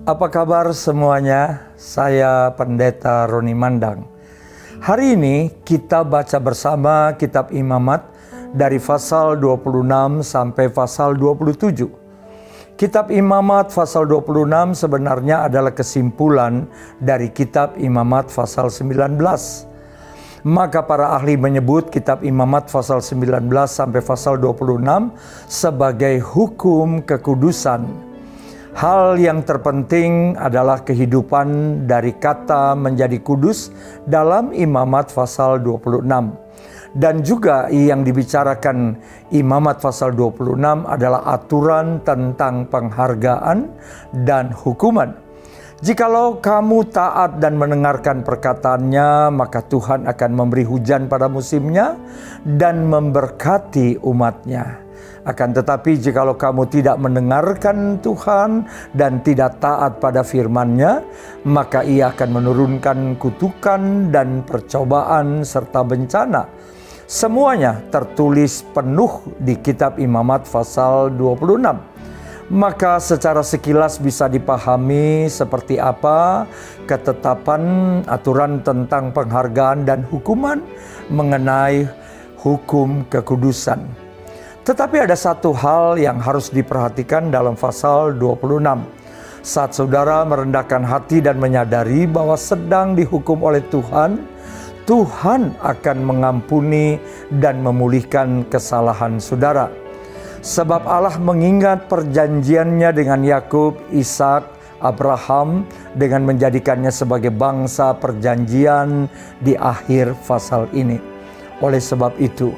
Apa kabar semuanya? Saya Pendeta Roni Mandang. Hari ini kita baca bersama kitab Imamat dari pasal 26 sampai pasal 27. Kitab Imamat pasal 26 sebenarnya adalah kesimpulan dari kitab Imamat pasal 19. Maka para ahli menyebut kitab Imamat pasal 19 sampai pasal 26 sebagai hukum kekudusan. Hal yang terpenting adalah kehidupan dari kata menjadi kudus dalam Imamat pasal 26. Dan juga yang dibicarakan Imamat pasal 26 adalah aturan tentang penghargaan dan hukuman. Jikalau kamu taat dan mendengarkan perkataannya, maka Tuhan akan memberi hujan pada musimnya dan memberkati umatnya. Akan tetapi jikalau kamu tidak mendengarkan Tuhan dan tidak taat pada firman-Nya, maka Ia akan menurunkan kutukan dan percobaan serta bencana. Semuanya tertulis penuh di kitab Imamat pasal 26. Maka secara sekilas bisa dipahami seperti apa ketetapan aturan tentang penghargaan dan hukuman mengenai hukum kekudusan. Tetapi ada satu hal yang harus diperhatikan dalam pasal 26. Saat saudara merendahkan hati dan menyadari bahwa sedang dihukum oleh Tuhan, Tuhan akan mengampuni dan memulihkan kesalahan saudara. Sebab Allah mengingat perjanjiannya dengan Yakub, Ishak, Abraham dengan menjadikannya sebagai bangsa perjanjian di akhir pasal ini. Oleh sebab itu,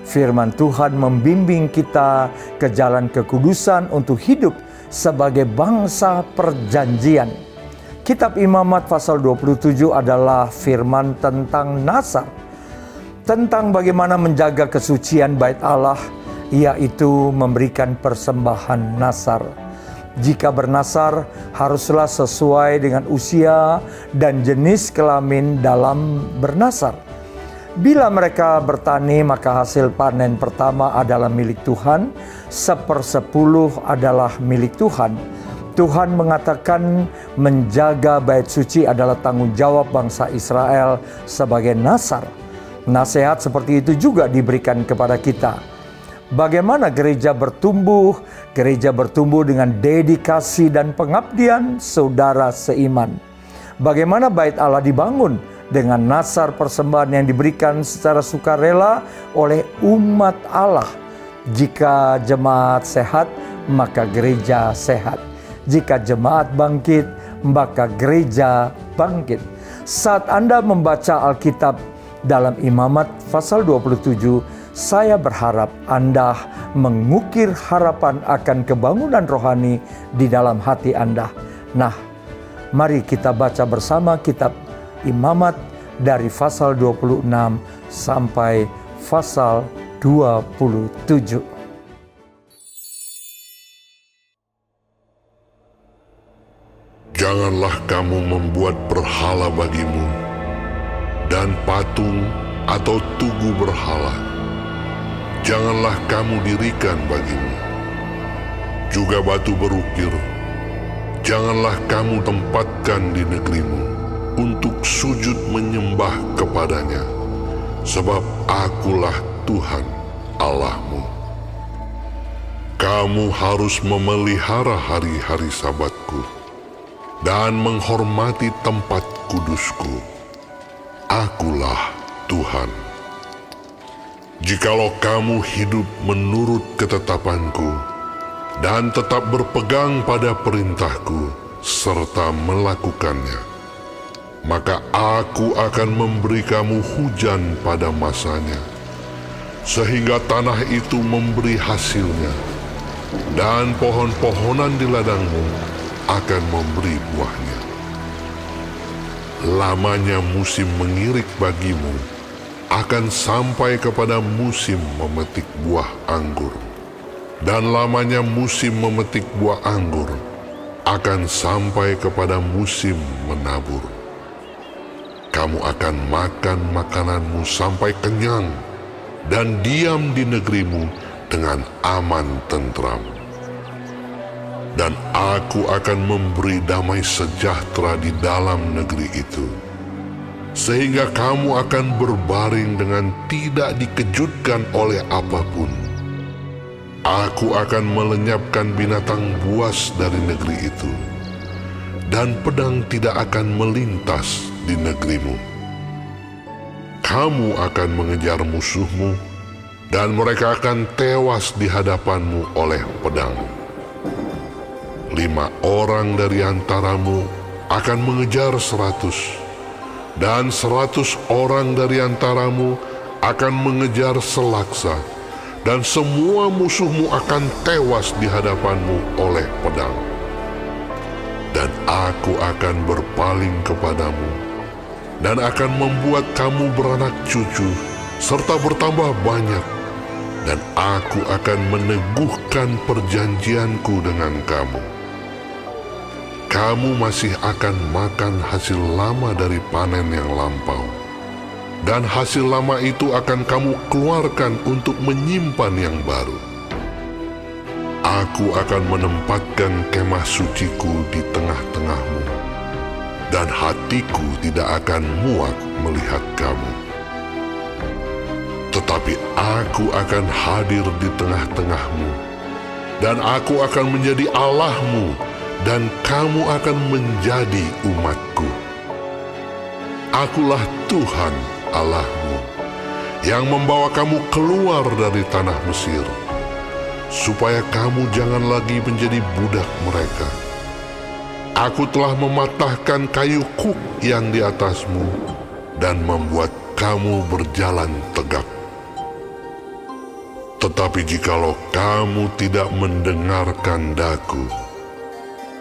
firman Tuhan membimbing kita ke jalan kekudusan untuk hidup sebagai bangsa perjanjian. Kitab Imamat pasal 27 adalah firman tentang Nasar. Tentang bagaimana menjaga kesucian bait Allah, yaitu memberikan persembahan Nasar. Jika bernasar, haruslah sesuai dengan usia dan jenis kelamin dalam bernasar. Bila mereka bertani, maka hasil panen pertama adalah milik Tuhan, 1/10 adalah milik Tuhan. Tuhan mengatakan menjaga bait suci adalah tanggung jawab bangsa Israel sebagai nasar. Nasihat seperti itu juga diberikan kepada kita. Bagaimana gereja bertumbuh? Gereja bertumbuh dengan dedikasi dan pengabdian saudara seiman. Bagaimana bait Allah dibangun? Dengan nasar persembahan yang diberikan secara sukarela oleh umat Allah. Jika jemaat sehat, maka gereja sehat. Jika jemaat bangkit, maka gereja bangkit. Saat Anda membaca Alkitab dalam Imamat pasal 27, saya berharap Anda mengukir harapan akan kebangunan rohani di dalam hati Anda. Nah, mari kita baca bersama kitab Imamat dari pasal 26 sampai pasal 27. Janganlah kamu membuat berhala bagimu, dan patung atau tugu berhala. Janganlah kamu dirikan bagimu. Juga batu berukir, janganlah kamu tempatkan di negerimu untuk sujud menyembah kepadanya, sebab akulah Tuhan Allahmu. Kamu harus memelihara hari-hari Sabatku dan menghormati tempat kudusku. Akulah Tuhan. Jikalau kamu hidup menurut ketetapanku dan tetap berpegang pada perintahku serta melakukannya, maka aku akan memberi kamu hujan pada masanya, sehingga tanah itu memberi hasilnya, dan pohon-pohonan di ladangmu akan memberi buahnya. Lamanya musim mengirik bagimu akan sampai kepada musim memetik buah anggur, dan lamanya musim memetik buah anggur akan sampai kepada musim menabur. Kamu akan makan makananmu sampai kenyang dan diam di negerimu dengan aman tentram. dan aku akan memberi damai sejahtera di dalam negeri itu, sehingga kamu akan berbaring dengan tidak dikejutkan oleh apapun. Aku akan melenyapkan binatang buas dari negeri itu, dan pedang tidak akan melintas di negerimu. Kamu akan mengejar musuhmu, dan mereka akan tewas di hadapanmu oleh pedang. 5 orang dari antaramu akan mengejar 100, dan 100 orang dari antaramu akan mengejar selaksa, dan semua musuhmu akan tewas di hadapanmu oleh pedang. Dan aku akan berpaling kepadamu, dan akan membuat kamu beranak cucu, serta bertambah banyak, dan aku akan meneguhkan perjanjianku dengan kamu. Kamu masih akan makan hasil lama dari panen yang lampau, dan hasil lama itu akan kamu keluarkan untuk menyimpan yang baru. Aku akan menempatkan kemah suciku di tengah-tengahmu, dan hatiku tidak akan muak melihat kamu. Tetapi aku akan hadir di tengah-tengahmu, dan aku akan menjadi Allahmu, dan kamu akan menjadi umatku. Akulah Tuhan Allahmu, yang membawa kamu keluar dari tanah Mesir, supaya kamu jangan lagi menjadi budak mereka. Aku telah mematahkan kayu kuk yang di atasmu, dan membuat kamu berjalan tegak. Tetapi jikalau kamu tidak mendengarkan daku,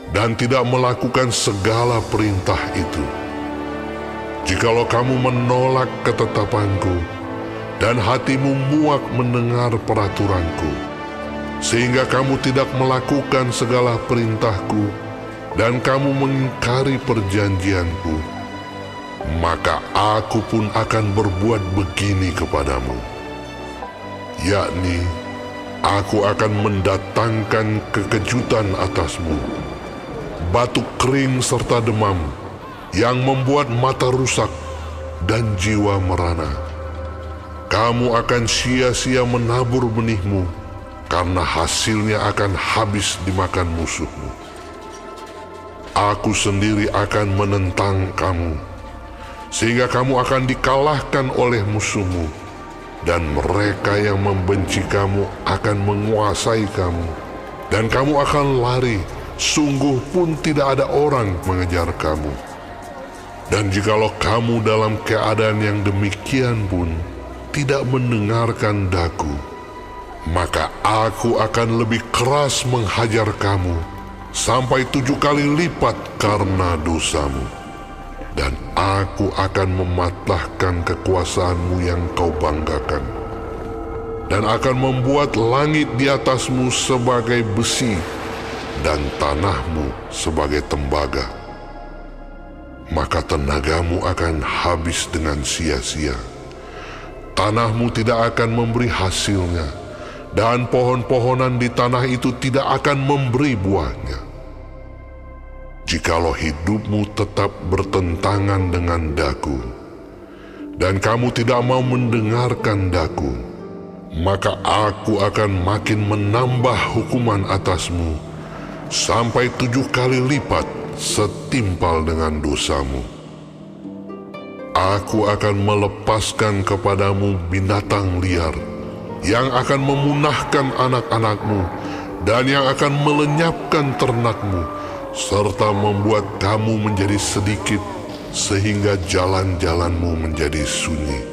dan tidak melakukan segala perintah itu, jikalau kamu menolak ketetapanku, dan hatimu muak mendengar peraturanku, sehingga kamu tidak melakukan segala perintahku, dan kamu mengingkari perjanjianku, maka aku pun akan berbuat begini kepadamu, yakni aku akan mendatangkan kekejutan atasmu, batuk kering serta demam, yang membuat mata rusak dan jiwa merana. Kamu akan sia-sia menabur benihmu, karena hasilnya akan habis dimakan musuhmu. Aku sendiri akan menentang kamu, sehingga kamu akan dikalahkan oleh musuhmu, dan mereka yang membenci kamu akan menguasai kamu, dan kamu akan lari, sungguh pun tidak ada orang mengejar kamu. Dan jikalau kamu dalam keadaan yang demikian pun tidak mendengarkan daku, maka aku akan lebih keras menghajar kamu sampai 7 kali lipat karena dosamu. Dan aku akan mematahkan kekuasaanmu yang kau banggakan, dan akan membuat langit di atasmu sebagai besi, dan tanahmu sebagai tembaga. Maka tenagamu akan habis dengan sia-sia. Tanahmu tidak akan memberi hasilnya, dan pohon-pohonan di tanah itu tidak akan memberi buahnya. Jikalau hidupmu tetap bertentangan dengan daku, dan kamu tidak mau mendengarkan daku, maka aku akan makin menambah hukuman atasmu, sampai 7 kali lipat setimpal dengan dosamu. Aku akan melepaskan kepadamu binatang liar, yang akan memunahkan anak-anakmu, dan yang akan melenyapkan ternakmu, serta membuat kamu menjadi sedikit, sehingga jalan-jalanmu menjadi sunyi.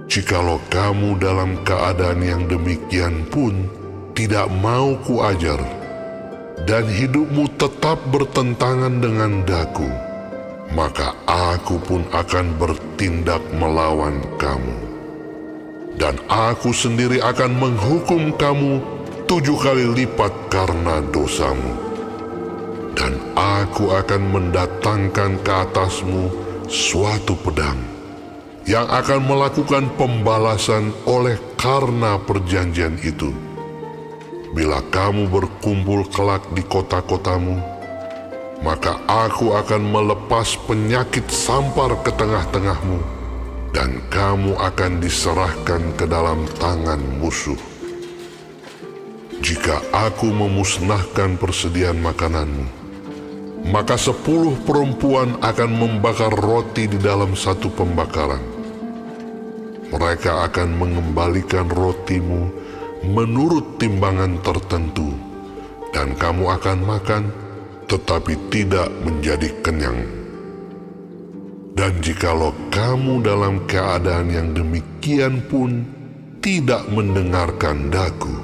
Jikalau kamu dalam keadaan yang demikian pun tidak mau kuajar, dan hidupmu tetap bertentangan dengan daku, maka aku pun akan bertindak melawan kamu. Dan aku sendiri akan menghukum kamu 7 kali lipat karena dosamu. Dan aku akan mendatangkan ke atasmu suatu pedang, yang akan melakukan pembalasan oleh karena perjanjian itu. Bila kamu berkumpul kelak di kota-kotamu, maka aku akan melepas penyakit sampar ke tengah-tengahmu, dan kamu akan diserahkan ke dalam tangan musuh. Jika aku memusnahkan persediaan makananmu, maka 10 perempuan akan membakar roti di dalam satu pembakaran. Mereka akan mengembalikan rotimu menurut timbangan tertentu, dan kamu akan makan, tetapi tidak menjadi kenyang. Dan jikalau kamu dalam keadaan yang demikian pun tidak mendengarkan daku,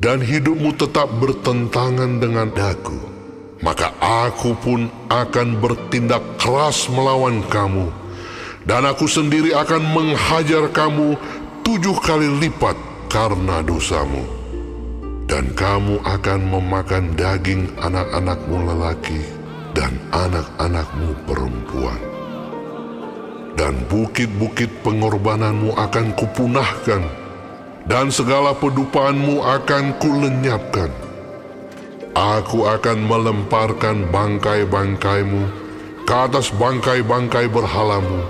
dan hidupmu tetap bertentangan dengan daku, maka aku pun akan bertindak keras melawan kamu, dan aku sendiri akan menghajar kamu 7 kali lipat karena dosamu, dan kamu akan memakan daging anak-anakmu lelaki dan anak-anakmu perempuan. Dan bukit-bukit pengorbananmu akan kupunahkan, dan segala pedupaanmu akan kulenyapkan. Aku akan melemparkan bangkai-bangkaimu ke atas bangkai-bangkai berhalamu,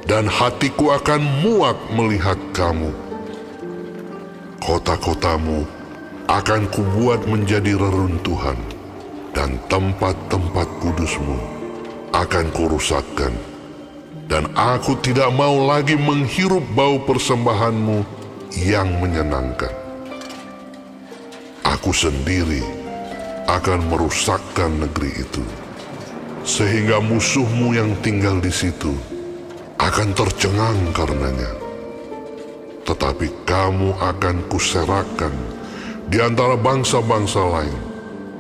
dan hatiku akan muak melihat kamu. Kota-kotamu akan kubuat menjadi reruntuhan, dan tempat-tempat kudusmu akan kurusakkan. Dan aku tidak mau lagi menghirup bau persembahanmu yang menyenangkan. Aku sendiri akan merusakkan negeri itu, sehingga musuhmu yang tinggal di situ akan tercengang karenanya. Tetapi kamu akan kuserahkan di antara bangsa-bangsa lain,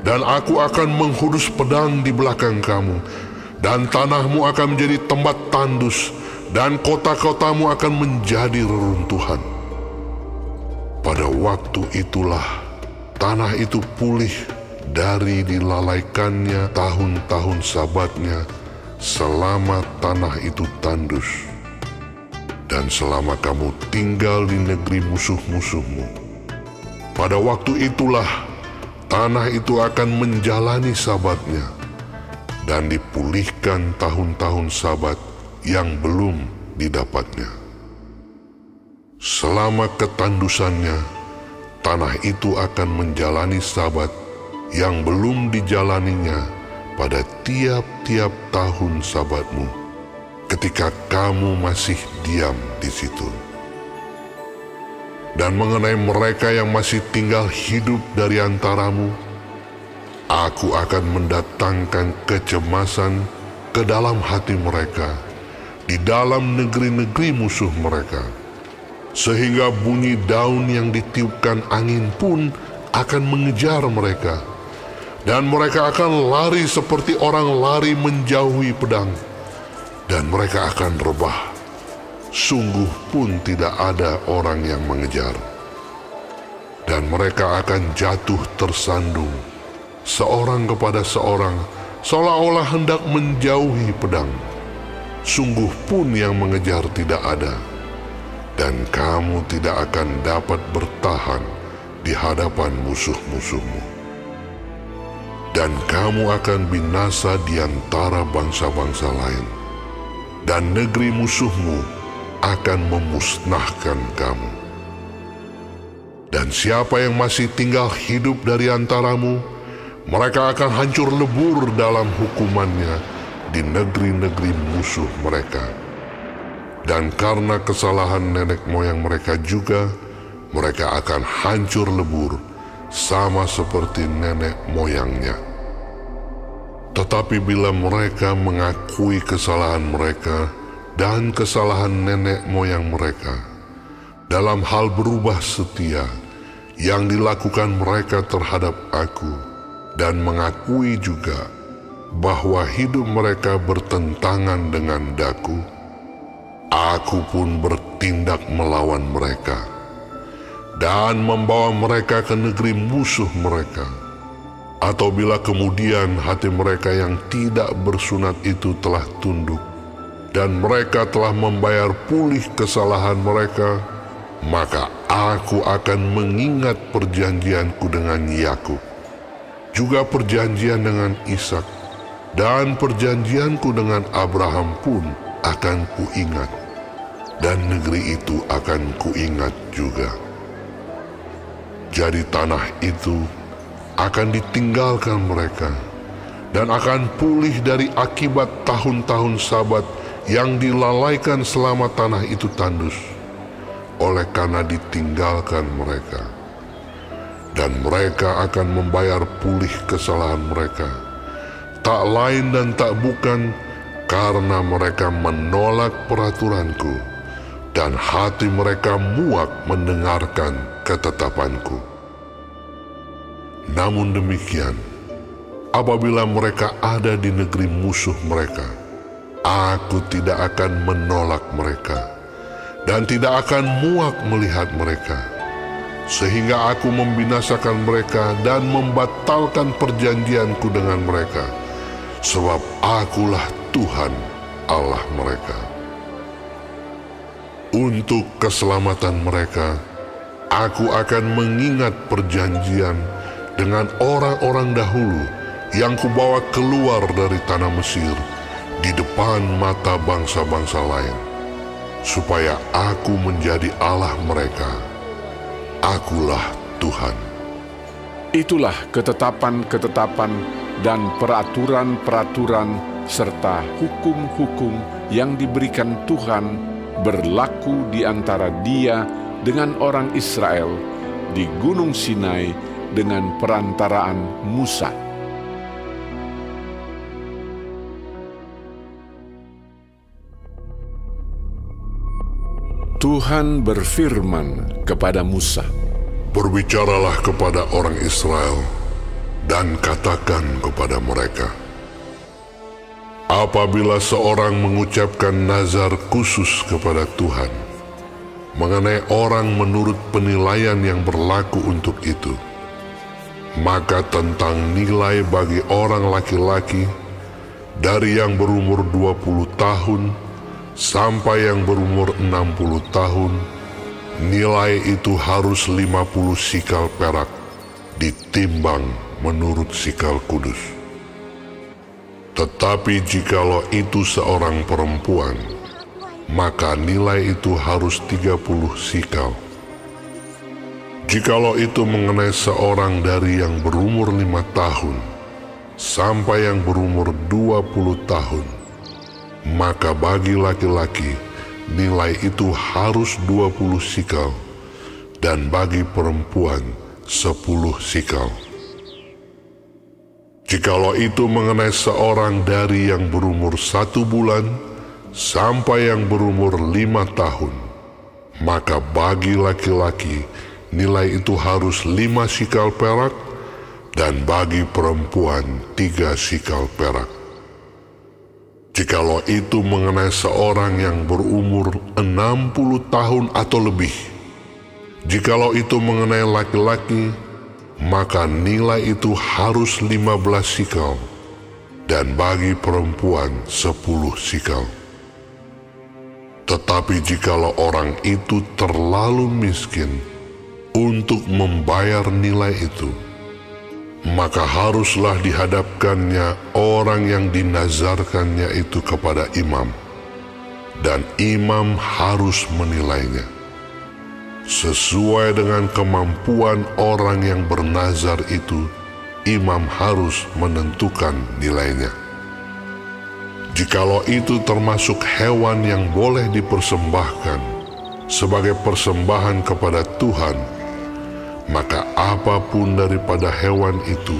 dan aku akan menghunus pedang di belakang kamu, dan tanahmu akan menjadi tempat tandus, dan kota-kotamu akan menjadi reruntuhan. Pada waktu itulah tanah itu pulih dari dilalaikannya tahun-tahun sabatnya, selama tanah itu tandus. Dan selama kamu tinggal di negeri musuh-musuhmu, pada waktu itulah tanah itu akan menjalani sabatnya, dan dipulihkan tahun-tahun sabat yang belum didapatnya. Selama ketandusannya, tanah itu akan menjalani sabat yang belum dijalaninya pada tiap-tiap tahun sabatmu, ketika kamu masih diam di situ. Dan mengenai mereka yang masih tinggal hidup dari antaramu, aku akan mendatangkan kecemasan ke dalam hati mereka di dalam negeri-negeri musuh mereka, sehingga bunyi daun yang ditiupkan angin pun akan mengejar mereka, dan mereka akan lari seperti orang lari menjauhi pedang, dan mereka akan rebah, sungguh pun tidak ada orang yang mengejar. Dan mereka akan jatuh tersandung, seorang kepada seorang, seolah-olah hendak menjauhi pedang, sungguh pun yang mengejar tidak ada. Dan kamu tidak akan dapat bertahan di hadapan musuh-musuhmu. Dan kamu akan binasa di antara bangsa-bangsa lain, dan negeri musuhmu akan memusnahkan kamu. Dan siapa yang masih tinggal hidup dari antaramu, mereka akan hancur lebur dalam hukumannya di negeri-negeri musuh mereka. Dan karena kesalahan nenek moyang mereka juga, mereka akan hancur lebur sama seperti nenek moyangnya. Tetapi bila mereka mengakui kesalahan mereka dan kesalahan nenek moyang mereka dalam hal berubah setia yang dilakukan mereka terhadap aku, dan mengakui juga bahwa hidup mereka bertentangan dengan daku, aku pun bertindak melawan mereka dan membawa mereka ke negeri musuh mereka. Atau bila kemudian hati mereka yang tidak bersunat itu telah tunduk, dan mereka telah membayar pulih kesalahan mereka, maka aku akan mengingat perjanjianku dengan Yakub, juga perjanjian dengan Ishak, dan perjanjianku dengan Abraham pun akan kuingat, dan negeri itu akan kuingat juga. Jadi tanah itu akan ditinggalkan mereka, dan akan pulih dari akibat tahun-tahun Sabat yang dilalaikan selama tanah itu tandus, oleh karena ditinggalkan mereka. Dan mereka akan membayar pulih kesalahan mereka, tak lain dan tak bukan karena mereka menolak peraturanku, dan hati mereka muak mendengarkan ketetapanku. Namun demikian, apabila mereka ada di negeri musuh mereka, aku tidak akan menolak mereka, dan tidak akan muak melihat mereka, sehingga aku membinasakan mereka dan membatalkan perjanjianku dengan mereka, sebab akulah Tuhan Allah mereka. Untuk keselamatan mereka, aku akan mengingat perjanjian dengan orang-orang dahulu yang kubawa keluar dari tanah Mesir di depan mata bangsa-bangsa lain, supaya aku menjadi Allah mereka. Akulah Tuhan. Itulah ketetapan-ketetapan dan peraturan-peraturan serta hukum-hukum yang diberikan Tuhan berlaku di antara Dia dengan orang Israel di Gunung Sinai dengan perantaraan Musa. Tuhan berfirman kepada Musa, Berbicaralah kepada orang Israel dan katakan kepada mereka, apabila seorang mengucapkan nazar khusus kepada Tuhan mengenai orang menurut penilaian yang berlaku untuk itu, maka tentang nilai bagi orang laki-laki dari yang berumur 20 tahun sampai yang berumur 60 tahun, nilai itu harus 50 sikal perak, ditimbang menurut sikal kudus. Tetapi jikalau itu seorang perempuan, maka nilai itu harus 30 sikal. Jikalau itu mengenai seorang dari yang berumur 5 tahun sampai yang berumur 20 tahun, maka bagi laki-laki nilai itu harus 20 sikal, dan bagi perempuan 10 sikal. Jikalau itu mengenai seorang dari yang berumur 1 bulan sampai yang berumur 5 tahun, maka bagi laki-laki nilai itu harus 5 sikal perak, dan bagi perempuan 3 sikal perak. Jikalau itu mengenai seorang yang berumur 60 tahun atau lebih, jikalau itu mengenai laki-laki, maka nilai itu harus 15 sikal, dan bagi perempuan 10 sikal. Tetapi jikalau orang itu terlalu miskin untuk membayar nilai itu, maka haruslah dihadapkannya orang yang dinazarkannya itu kepada imam, dan imam harus menilainya sesuai dengan kemampuan orang yang bernazar itu. Imam harus menentukan nilainya. Jikalau itu termasuk hewan yang boleh dipersembahkan sebagai persembahan kepada Tuhan, maka apapun daripada hewan itu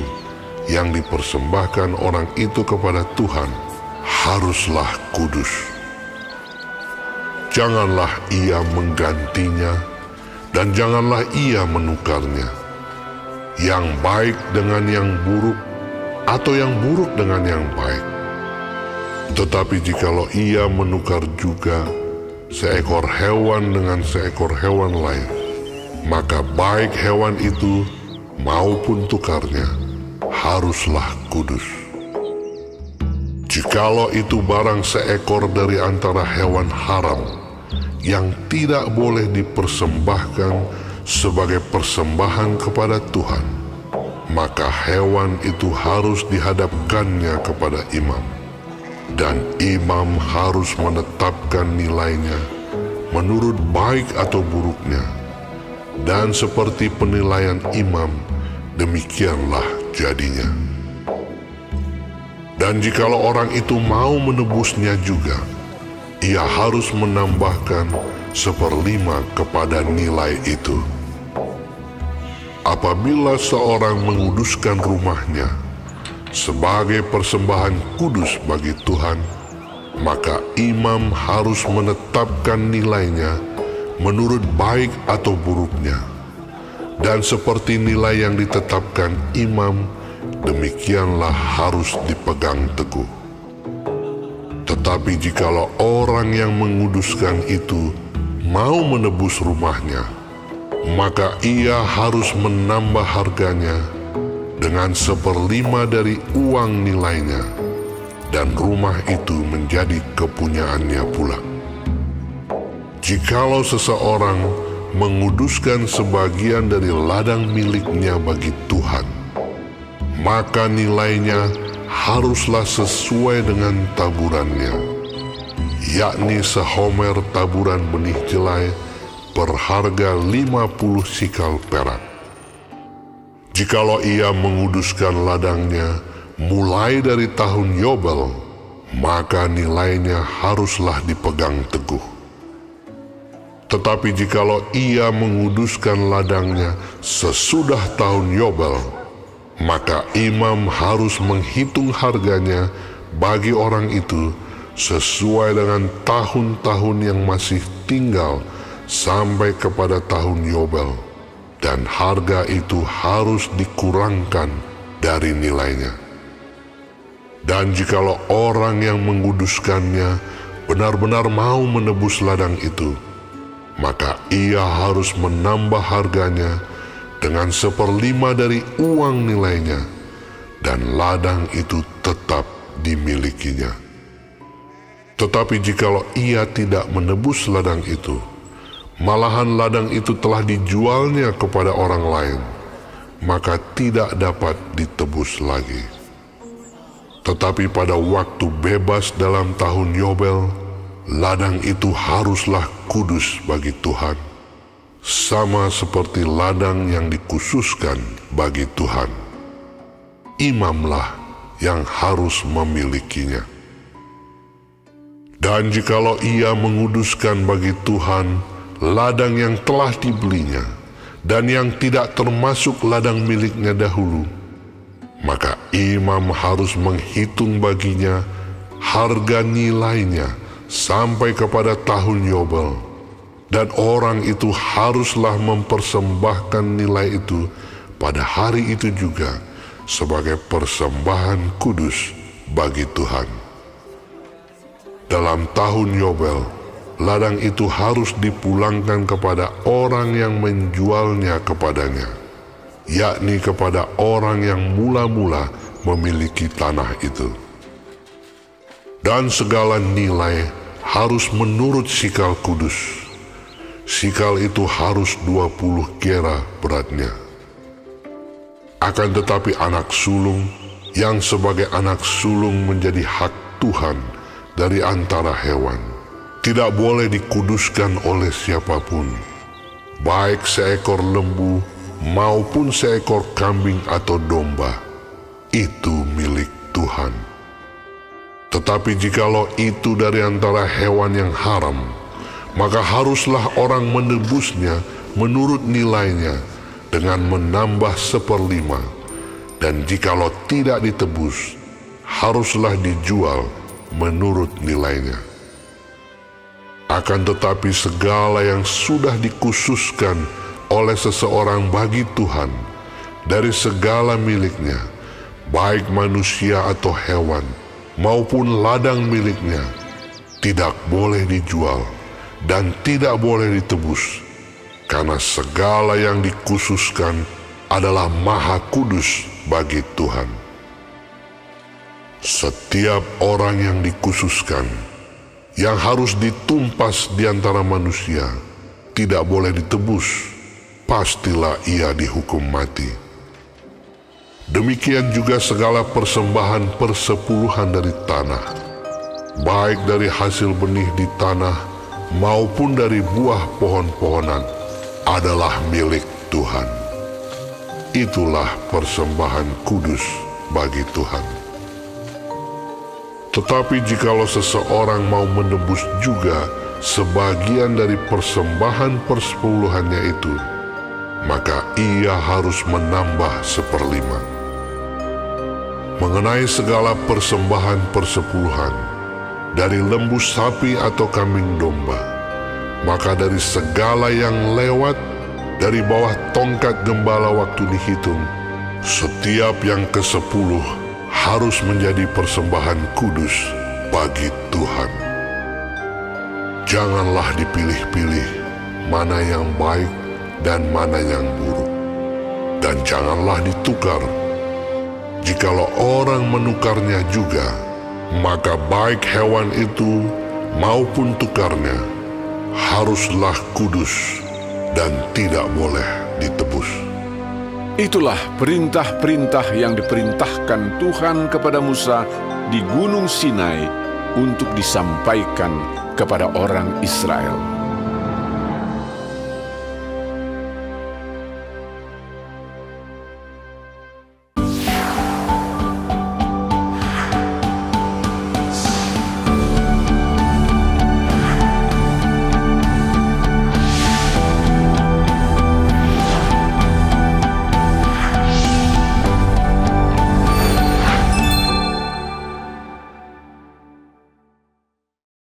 yang dipersembahkan orang itu kepada Tuhan haruslah kudus. Janganlah ia menggantinya, dan janganlah ia menukarnya, yang baik dengan yang buruk, atau yang buruk dengan yang baik. Tetapi jikalau ia menukar juga seekor hewan dengan seekor hewan lain, maka baik hewan itu maupun tukarnya haruslah kudus. Jikalau itu barang seekor dari antara hewan haram yang tidak boleh dipersembahkan sebagai persembahan kepada Tuhan, maka hewan itu harus dihadapkannya kepada imam, dan imam harus menetapkan nilainya menurut baik atau buruknya, dan seperti penilaian imam, demikianlah jadinya. Dan jikalau orang itu mau menebusnya juga, ia harus menambahkan 1/5 kepada nilai itu. Apabila seorang menguduskan rumahnya sebagai persembahan kudus bagi Tuhan, maka imam harus menetapkan nilainya menurut baik atau buruknya. Dan seperti nilai yang ditetapkan imam, demikianlah harus dipegang teguh. Tetapi jikalau orang yang menguduskan itu mau menebus rumahnya, maka ia harus menambah harganya dengan 1/5 dari uang nilainya, dan rumah itu menjadi kepunyaannya pula. Jikalau seseorang menguduskan sebagian dari ladang miliknya bagi Tuhan, maka nilainya haruslah sesuai dengan taburannya, yakni sehomer taburan benih jelai berharga 50 sikal perak. Jikalau ia menguduskan ladangnya mulai dari tahun Yobel, maka nilainya haruslah dipegang teguh. Tetapi jikalau ia menguduskan ladangnya sesudah tahun Yobel, maka imam harus menghitung harganya bagi orang itu sesuai dengan tahun-tahun yang masih tinggal sampai kepada tahun Yobel, dan harga itu harus dikurangkan dari nilainya. Dan jikalau orang yang menguduskannya benar-benar mau menebus ladang itu, maka ia harus menambah harganya dengan 1/5 dari uang nilainya, dan ladang itu tetap dimilikinya. Tetapi jikalau ia tidak menebus ladang itu, malahan ladang itu telah dijualnya kepada orang lain, maka tidak dapat ditebus lagi. Tetapi pada waktu bebas dalam tahun Yobel, ladang itu haruslah kudus bagi Tuhan, sama seperti ladang yang dikhususkan bagi Tuhan. Imamlah yang harus memilikinya. Dan jikalau ia menguduskan bagi Tuhan ladang yang telah dibelinya dan yang tidak termasuk ladang miliknya dahulu, maka imam harus menghitung baginya harga nilainya sampai kepada tahun Yobel, dan orang itu haruslah mempersembahkan nilai itu pada hari itu juga sebagai persembahan kudus bagi Tuhan. Dalam tahun Yobel, ladang itu harus dipulangkan kepada orang yang menjualnya kepadanya, yakni kepada orang yang mula-mula memiliki tanah itu. Dan segala nilai harus menurut sikal kudus. Sikal itu harus 20 gera beratnya. Akan tetapi anak sulung yang sebagai anak sulung menjadi hak Tuhan dari antara hewan, tidak boleh dikuduskan oleh siapapun, baik seekor lembu maupun seekor kambing atau domba, itu milik Tuhan. Tetapi jikalau itu dari antara hewan yang haram, maka haruslah orang menebusnya menurut nilainya dengan menambah 1/5, dan jikalau tidak ditebus, haruslah dijual menurut nilainya. Akan tetapi segala yang sudah dikhususkan oleh seseorang bagi Tuhan dari segala miliknya, baik manusia atau hewan, maupun ladang miliknya, tidak boleh dijual dan tidak boleh ditebus, karena segala yang dikhususkan adalah maha kudus bagi Tuhan. Setiap orang yang dikhususkan yang harus ditumpas di antara manusia, tidak boleh ditebus, pastilah ia dihukum mati. Demikian juga segala persembahan persepuluhan dari tanah, baik dari hasil benih di tanah maupun dari buah pohon-pohonan, adalah milik Tuhan. Itulah persembahan kudus bagi Tuhan. Tetapi jikalau seseorang mau menebus juga sebagian dari persembahan persepuluhannya itu, maka ia harus menambah 1/5. Mengenai segala persembahan persepuluhan, dari lembu sapi atau kambing domba, maka dari segala yang lewat dari bawah tongkat gembala waktu dihitung, setiap yang ke-10 harus menjadi persembahan kudus bagi Tuhan. Janganlah dipilih-pilih mana yang baik dan mana yang buruk, dan janganlah ditukar. Jikalau orang menukarnya juga, maka baik hewan itu maupun tukarnya haruslah kudus dan tidak boleh ditebus. Itulah perintah-perintah yang diperintahkan Tuhan kepada Musa di Gunung Sinai untuk disampaikan kepada orang Israel.